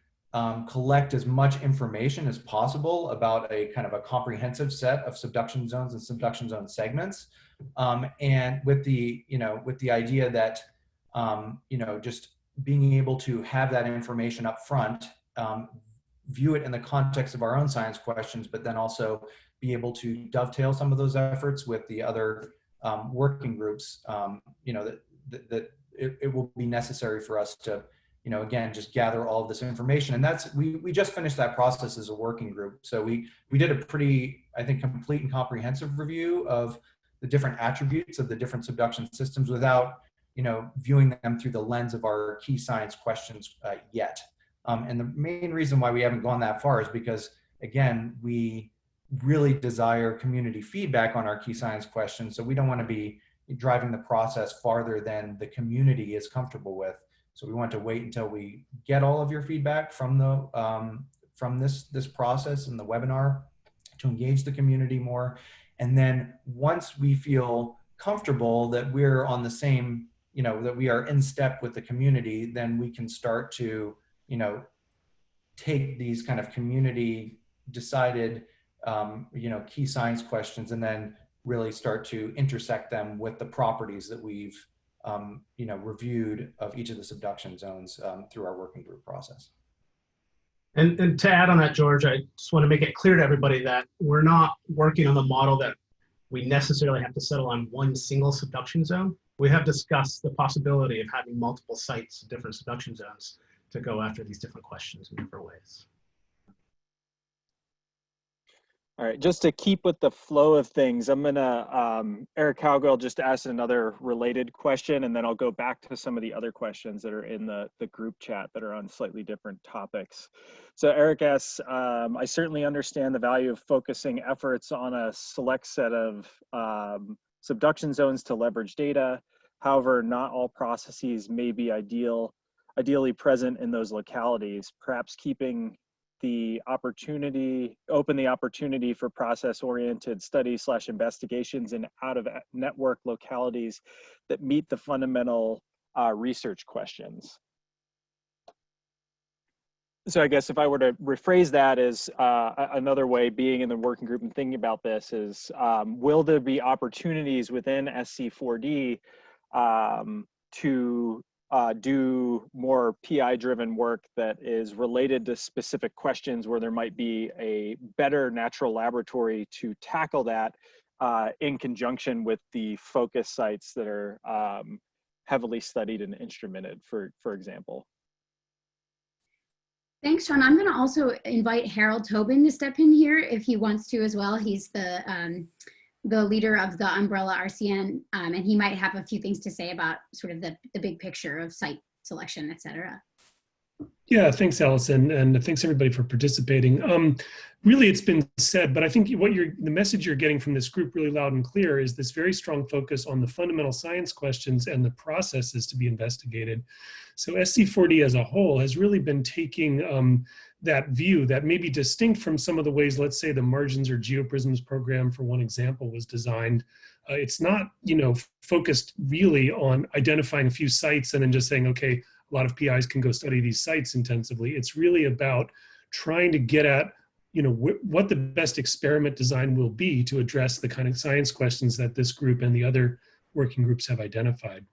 collect as much information as possible about a kind of a comprehensive set of subduction zones and subduction zone segments, and with the idea that just being able to have that information up front, view it in the context of our own science questions, but then also be able to dovetail some of those efforts with the other working groups, that it will be necessary for us to, again, just gather all of this information. And that's, we just finished that process as a working group. So we did a pretty, I think, complete and comprehensive review of the different attributes of the different subduction systems without, viewing them through the lens of our key science questions yet. And the main reason why we haven't gone that far is because, again, we really desire community feedback on our key science questions. So we don't want to be driving the process farther than the community is comfortable with. So we want to wait until we get all of your feedback from this process and the webinar, to engage the community more. And then once we feel comfortable that we're on the same, that we are in step with the community, then we can start to, take these kind of community decided, key science questions, and then really start to intersect them with the properties that we've, reviewed of each of the subduction zones through our working group process. And to add on that, George, I just want to make it clear to everybody that we're not working on the model that we necessarily have to settle on one single subduction zone. We have discussed the possibility of having multiple sites, different subduction zones, to go after these different questions in different ways. All right, just to keep with the flow of things, I'm gonna, Eric Cowgill just asked another related question, and then I'll go back to some of the other questions that are in the group chat that are on slightly different topics. So Eric asks, I certainly understand the value of focusing efforts on a select set of subduction zones to leverage data. However, not all processes may be ideally present in those localities, perhaps keeping the opportunity for process-oriented studies/investigations in out-of-network localities that meet the fundamental research questions. So I guess if I were to rephrase that as another way, being in the working group and thinking about this is, will there be opportunities within SZ4D to do more PI-driven work that is related to specific questions where there might be a better natural laboratory to tackle that in conjunction with the focus sites that are heavily studied and instrumented, for example. Thanks, Sean. I'm going to also invite Harold Tobin to step in here if he wants to as well. He's the leader of the umbrella RCN, and he might have a few things to say about sort of the big picture of site selection, et cetera. Yeah, thanks, Allison, and thanks everybody for participating. Really, it's been said, but I think the message you're getting from this group really loud and clear is this very strong focus on the fundamental science questions and the processes to be investigated. So SZ4D as a whole has really been taking that view that may be distinct from some of the ways, let's say, the Margins or Geoprisms program, for one example, was designed. It's not, focused really on identifying a few sites and then just saying, okay, a lot of PIs can go study these sites intensively. It's really about trying to get at, what the best experiment design will be to address the kind of science questions that this group and the other working groups have identified.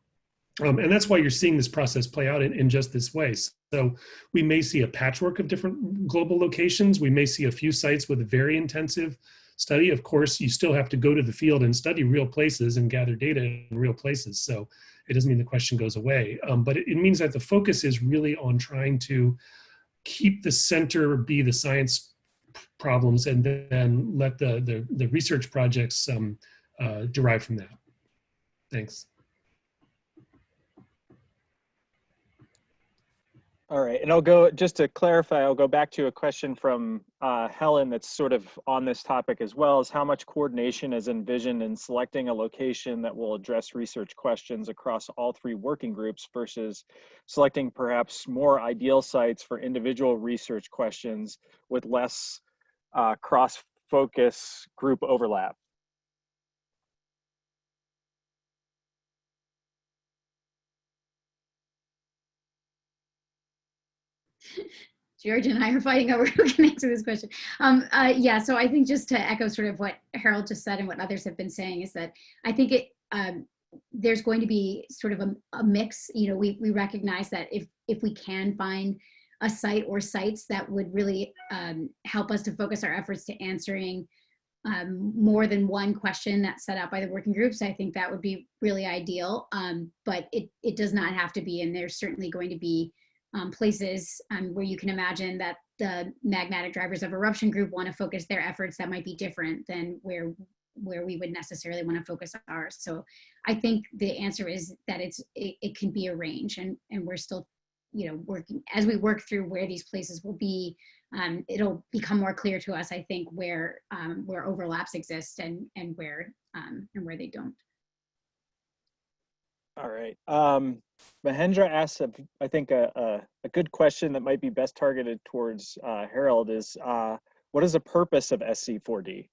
And that's why you're seeing this process play out in just this way. So we may see a patchwork of different global locations. We may see a few sites with a very intensive study. Of course, you still have to go to the field and study real places and gather data in real places. So it doesn't mean the question goes away, but it means that the focus is really on trying to keep the center be the science problems and then let the research projects derive from that. Thanks. All right, and just to clarify, I'll go back to a question from Helen that's sort of on this topic as well, is how much coordination is envisioned in selecting a location that will address research questions across all three working groups versus selecting perhaps more ideal sites for individual research questions with less cross-focus group overlap? George and I are fighting over who can answer this question. Yeah, so I think just to echo sort of what Harold just said and what others have been saying is that I think there's going to be sort of a mix. We recognize that if we can find a site or sites that would really help us to focus our efforts to answering more than one question that's set out by the working groups, I think that would be really ideal. But it does not have to be, and there's certainly going to be places where you can imagine that the magmatic drivers of eruption group want to focus their efforts that might be different than where we would necessarily want to focus ours. So I think the answer is that it can be a range, and we're still working as we work through where these places will be. It'll become more clear to us, I think, where overlaps exist and where they don't. All right. Mahendra asked, I think, a good question that might be best targeted towards Harold is, what is the purpose of SZ4D?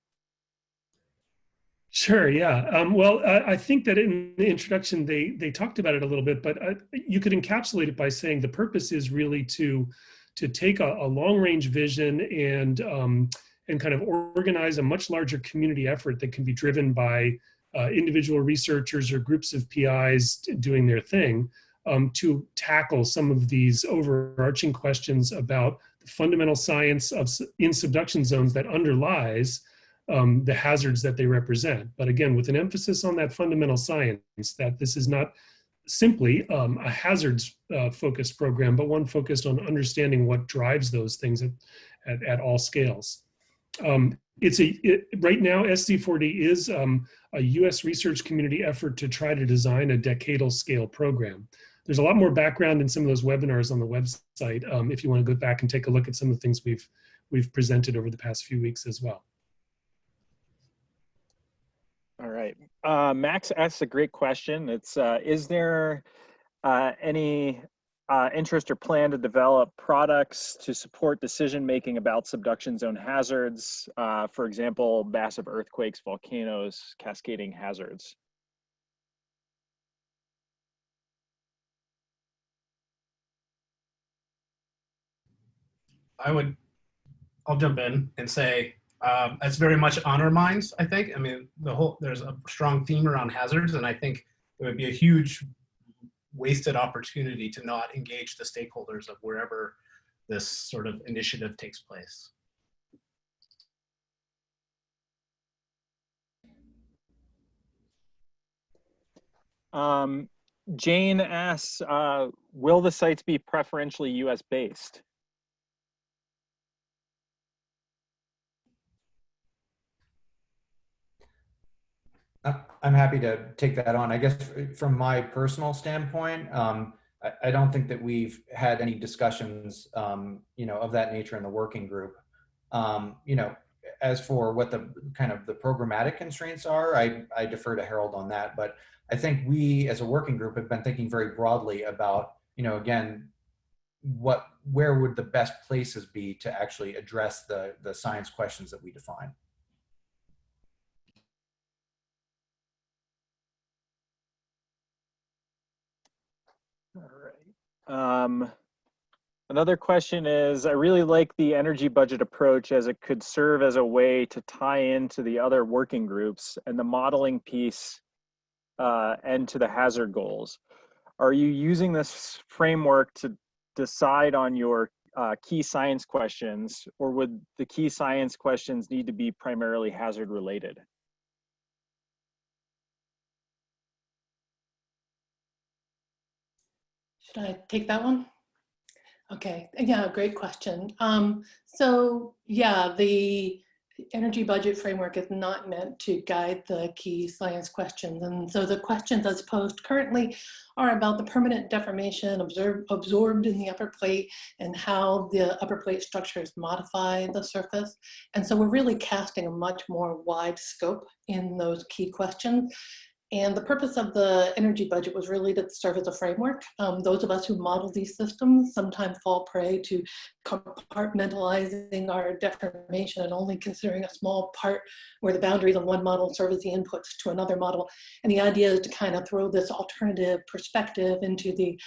Sure, yeah. Well, I think that in the introduction, they talked about it a little bit, but you could encapsulate it by saying the purpose is really to take a long-range vision and kind of organize a much larger community effort that can be driven by individual researchers or groups of PIs doing their thing to tackle some of these overarching questions about the fundamental science in subduction zones that underlies the hazards that they represent. But again, with an emphasis on that fundamental science, that this is not simply a hazards focused program, but one focused on understanding what drives those things at all scales. Right now, SZ4D is a US research community effort to try to design a decadal scale program. There's a lot more background in some of those webinars on the website if you want to go back and take a look at some of the things we've presented over the past few weeks as well. All right. Max asks a great question. It's, is there any interest or plan to develop products to support decision-making about subduction zone hazards? For example, massive earthquakes, volcanoes, cascading hazards. I'll jump in and say, it's very much on our minds, I think. I mean, there's a strong theme around hazards, and I think it would be a huge wasted opportunity to not engage the stakeholders of wherever this sort of initiative takes place. Jane asks, will the sites be preferentially US based? I'm happy to take that on. I guess from my personal standpoint, I don't think that we've had any discussions, of that nature in the working group. As for what the kind of the programmatic constraints are, I defer to Harold on that. But I think we, as a working group, have been thinking very broadly about, again, where would the best places be to actually address the science questions that we define. All right. Another question is, I really like the energy budget approach as it could serve as a way to tie into the other working groups and the modeling piece and to the hazard goals. Are you using this framework to decide on your key science questions, or would the key science questions need to be primarily hazard related? Should I take that one? Okay, yeah, great question. So yeah, the energy budget framework is not meant to guide the key science questions. And so the questions as posed currently are about the permanent deformation absorbed in the upper plate and how the upper plate structures modify the surface. And so we're really casting a much more wide scope in those key questions. And the purpose of the energy budget was really to serve as a framework. Those of us who model these systems sometimes fall prey to compartmentalizing our deformation and only considering a small part where the boundaries of one model serve as the inputs to another model. And the idea is to kind of throw this alternative perspective into the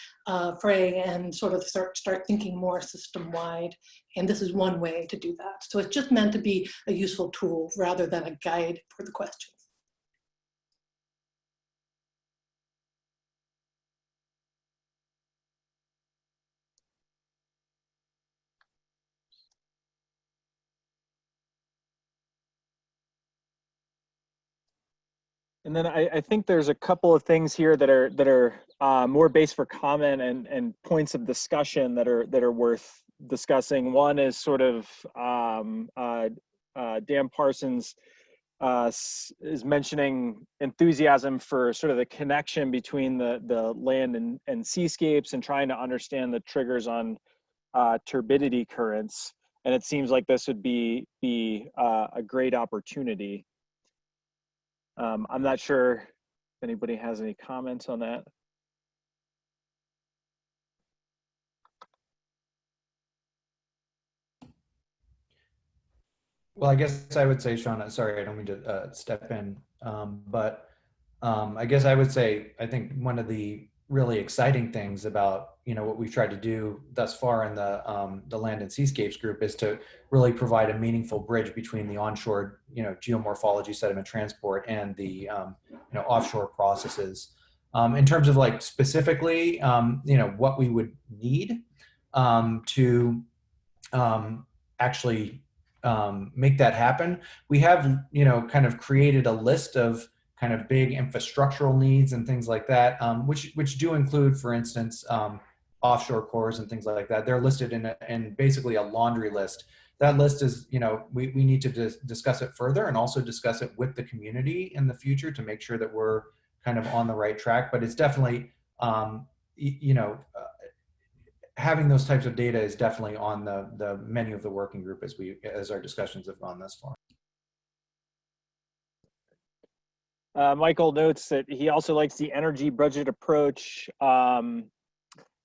fray and sort of start thinking more system-wide. And this is one way to do that. So it's just meant to be a useful tool rather than a guide for the questions. And then I think there's a couple of things here that are more based for comment and points of discussion that are worth discussing. One is sort of Dan Parsons is mentioning enthusiasm for sort of the connection between the land and seascapes and trying to understand the triggers on turbidity currents. And it seems like this would be a great opportunity. I'm not sure if anybody has any comments on that. Well, I guess I would say, Shauna, sorry, I don't mean to step in, but I guess I would say, I think one of the really exciting things about, what we've tried to do thus far in the Land and Seascapes group is to really provide a meaningful bridge between the onshore, geomorphology, sediment transport, and the, offshore processes. In terms of like specifically, what we would need to actually make that happen. We have, kind of created a list of kind of big infrastructural needs and things like that, which do include, for instance, offshore cores and things like that. They're listed in basically a laundry list. That list is, we need to discuss it further and also discuss it with the community in the future to make sure that we're kind of on the right track. But it's definitely, having those types of data is definitely on the menu of the working group as our discussions have gone thus far. Michael notes that he also likes the energy budget approach,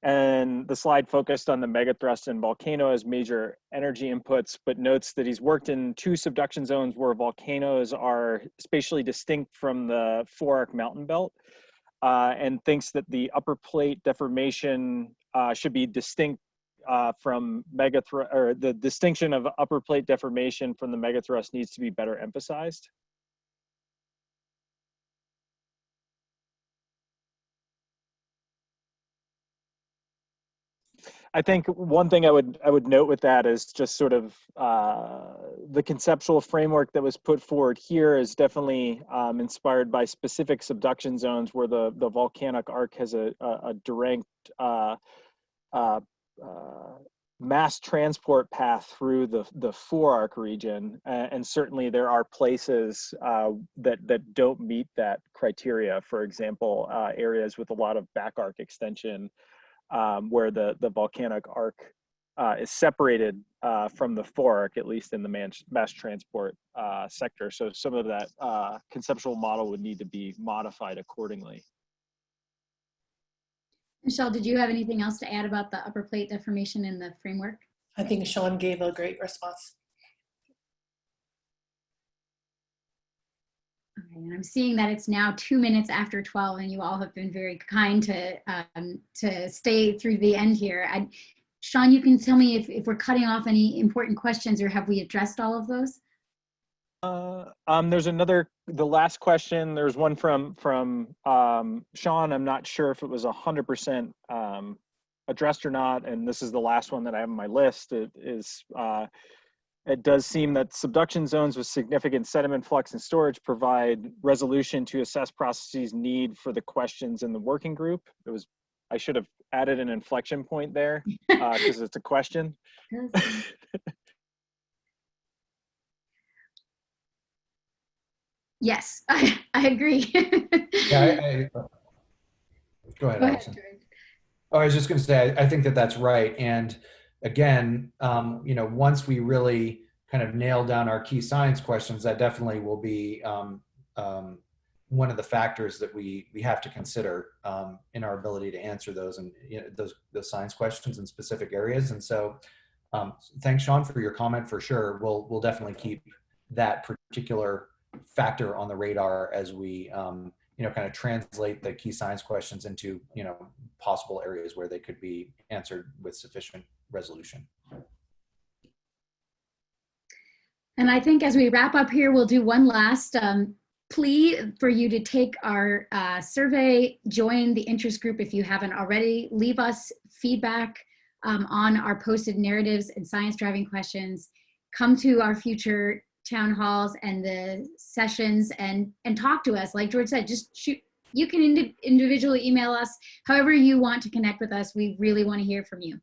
and the slide focused on the megathrust and volcano as major energy inputs, but notes that he's worked in 2 subduction zones where volcanoes are spatially distinct from the forearc mountain belt, and thinks that the upper plate deformation should be distinct from megathrust, or the distinction of upper plate deformation from the megathrust needs to be better emphasized. I think one thing I would note with that is just sort of the conceptual framework that was put forward here is definitely inspired by specific subduction zones where the volcanic arc has a direct mass transport path through the forearc region, and certainly there are places that don't meet that criteria. For example, areas with a lot of back arc extension, where the volcanic arc is separated from the forearc, at least in the mass transport sector. So some of that conceptual model would need to be modified accordingly. Michelle, did you have anything else to add about the upper plate deformation in the framework? I think Sean gave a great response. Okay, and I'm seeing that it's now 2 minutes after 12, and you all have been very kind to stay through the end here. Sean, you can tell me if we're cutting off any important questions, or have we addressed all of those? There's the last question. There's one from Sean. I'm not sure if it was 100% addressed or not, and this is the last one that I have on my list. It does seem that subduction zones with significant sediment flux and storage provide resolution to assess processes need for the questions in the working group. I should have added an inflection point there because it's a question. Yes, I agree. Yeah, go ahead, Allison. Oh, I was just going to say, I think that that's right. And again, once we really kind of nail down our key science questions, that definitely will be one of the factors that we have to consider in our ability to answer those and those science questions in specific areas. And so, thanks, Sean, for your comment. For sure, we'll definitely keep that particular factor on the radar as we kind of translate the key science questions into possible areas where they could be answered with sufficient resolution. And I think as we wrap up here, we'll do one last plea for you to take our survey, join the interest group if you haven't already, leave us feedback on our posted narratives and science driving questions, come to our future town halls and the sessions and talk to us. Like George said, just shoot. You can individually email us however you want to connect with us. We really want to hear from you.